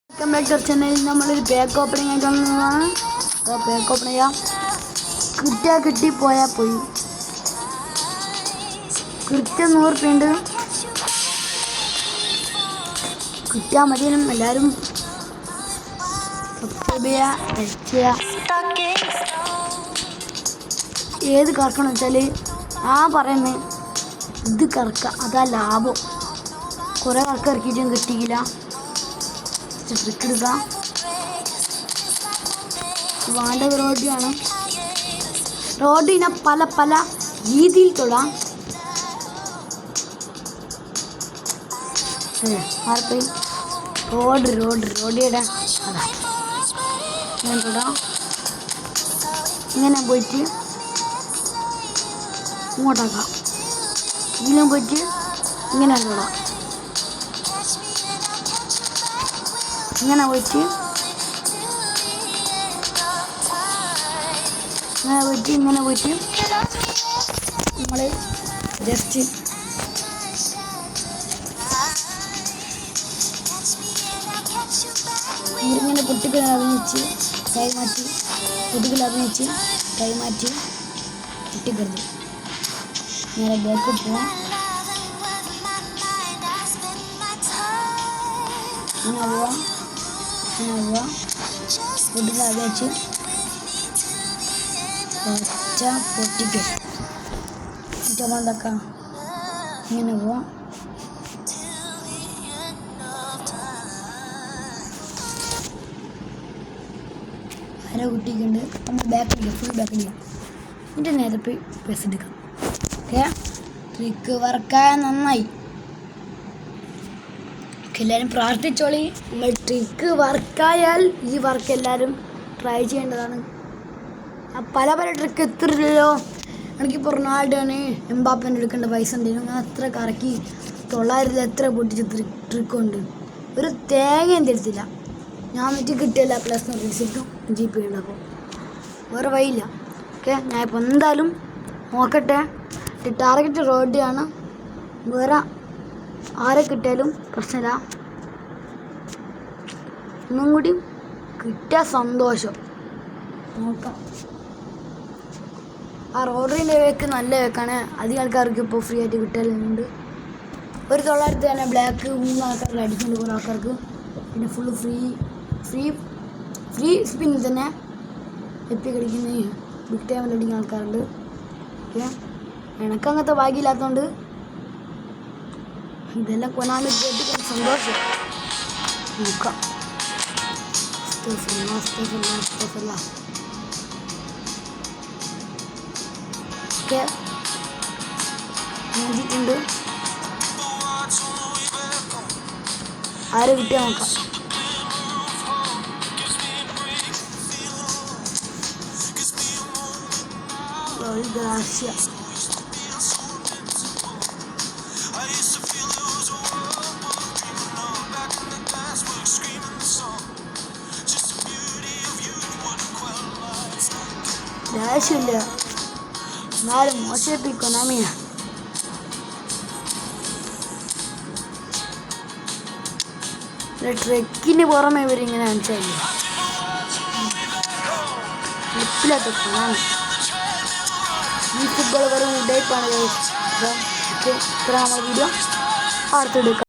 ചെന്നൈയിൽ നമ്മളൊരു pack opening ആയിട്ട് വന്നതാണ്. അപ്പോൾ പാക്ക് ഓപ്പൺ ചെയ്യാം. കിട്ടിപ്പോയാൽ പോയി. കൃത്യം 100 റുപ്യ കിട്ടിയാൽ മതിയും. എല്ലാവരും സബ്സ്ക്രൈബ് ചെയ്യുക, ലൈക്ക് ചെയ്യുക. ഏത് കറക്കണം വെച്ചാൽ പറയുന്നത് ഇത് കറക്കുക, അതാ ലാഭം. കുറേ കറക്കം ഇറക്കിയിട്ടും കിട്ടിയില്ല. ട്രിക്ക് എടുക്കാം. വേണ്ടത് റോഡിയാണ്. റോഡിനെ പല പല രീതിയിൽ തൊടാം. റോഡിയുടെ അതാ ഇങ്ങനെ തൊടാം. ഇങ്ങനെ പോയിട്ട് ഇങ്ങോട്ടാക്കാം. ഇതിലും പോയിട്ട് ഇങ്ങനെ തൊടാം. ഇങ്ങനെ പോയിട്ട് ഇങ്ങനെ പോയിട്ട് നമ്മൾ ജസ്റ്റ് ഇങ്ങനെ പൊട്ടിക്കൽ അഭിനയിച്ച് കൈമാറ്റി പൊട്ടിക്കരുത്. നേരെ ബാക്ക് പോവാം. ഇങ്ങനെ പോവാം. പൊട്ടിക്കൽ അഭിനയിച്ച് പൊട്ടിക്കൽ എന്താക്കാം. ഇങ്ങനെ പോവാം. കുട്ടിക്കുണ്ട്. നമ്മൾ ഫുൾ ബാക്ക് അടിക്കാം. എന്നിട്ട് നേരെ പോയി പ്രസ് എടുക്കാം. ഓക്കെ, ട്രിക്ക് വർക്കായ നന്നായി. എല്ലാവരും പ്രാർത്ഥിച്ചോളി. നമ്മൾ ട്രിക്ക് വർക്കായാൽ ഈ വർക്ക് എല്ലാവരും ട്രൈ ചെയ്യേണ്ടതാണ്. പല ട്രിക്ക് എത്തില്ലല്ലോ. എനിക്കിപ്പോൾ റൊണാൾഡോന് എംബാപ്പേൻ്റെ എടുക്കേണ്ട പൈസ ഉണ്ടായിരുന്നു. ഞാൻ എത്ര കറക്കി 900 എത്ര പൊട്ടിച്ച ട്രിക്കുണ്ട്. ഒരു തേങ്ങയും തരത്തില്ല. ഞാൻ എന്നിട്ട് കിട്ടിയല്ല പ്ലസ് നോട്ടിരിക്കും GP ഉണ്ട്. അപ്പോൾ വേറെ വഴിയില്ല. ഓക്കെ, ഞാൻ ഇപ്പോൾ എന്തായാലും നോക്കട്ടെ. ടാർഗറ്റ് റോഡിയാണ്. വേറെ ആരെ കിട്ടിയാലും പ്രശ്നമില്ല. ഒന്നും കൂടി കിട്ടിയ സന്തോഷം. നോക്കാം. ആ റോഡറിൻ്റെ വേക്ക് നല്ല വേക്കാണ്. അധികം ആൾക്കാർക്ക് ഇപ്പോൾ ഫ്രീ ആയിട്ട് കിട്ടലുണ്ട്. ഒരു 900 തന്നെ ബ്ലാക്ക് 3 ആൾക്കാർക്ക് അടിക്കുന്നുണ്ട്. കുറേ ആൾക്കാർക്ക് പിന്നെ ഫുള്ള് ഫ്രീ സ്പിന്നിൽ തന്നെ എപ്പി കടിക്കുന്ന ബിഗ് ടൈമിൽ അടിക്കുന്ന ആൾക്കാരുണ്ട്. ഓക്കെ, എനിക്കങ്ങനത്തെ ഭാഗ്യമില്ലാത്തതുകൊണ്ട് ഇതെല്ലാം കൊനാമി കേട്ടിക്കാൻ സന്തോഷം. നോക്കാം. ഓക്കെ, നോക്കിയിട്ടുണ്ട്. ആരെ കിട്ടിയാൽ നോക്കാം. Gracias. ആവശ്യമില്ല. എന്നാലും മോശപ്പിക്കൊനാമിയ. ട്രെക്കിന് പുറമെ ഇവരിങ്ങനെ കാണിച്ചാലേ ലിപ്പിലൊക്കെ കൊനാമി. ഈ ഫുട്ബോൾ വെറും ഉഡായിപ്പാണ്. ഇത്ര നമ്മൾ വീഡിയോ അടുത്തെടുക്കാം.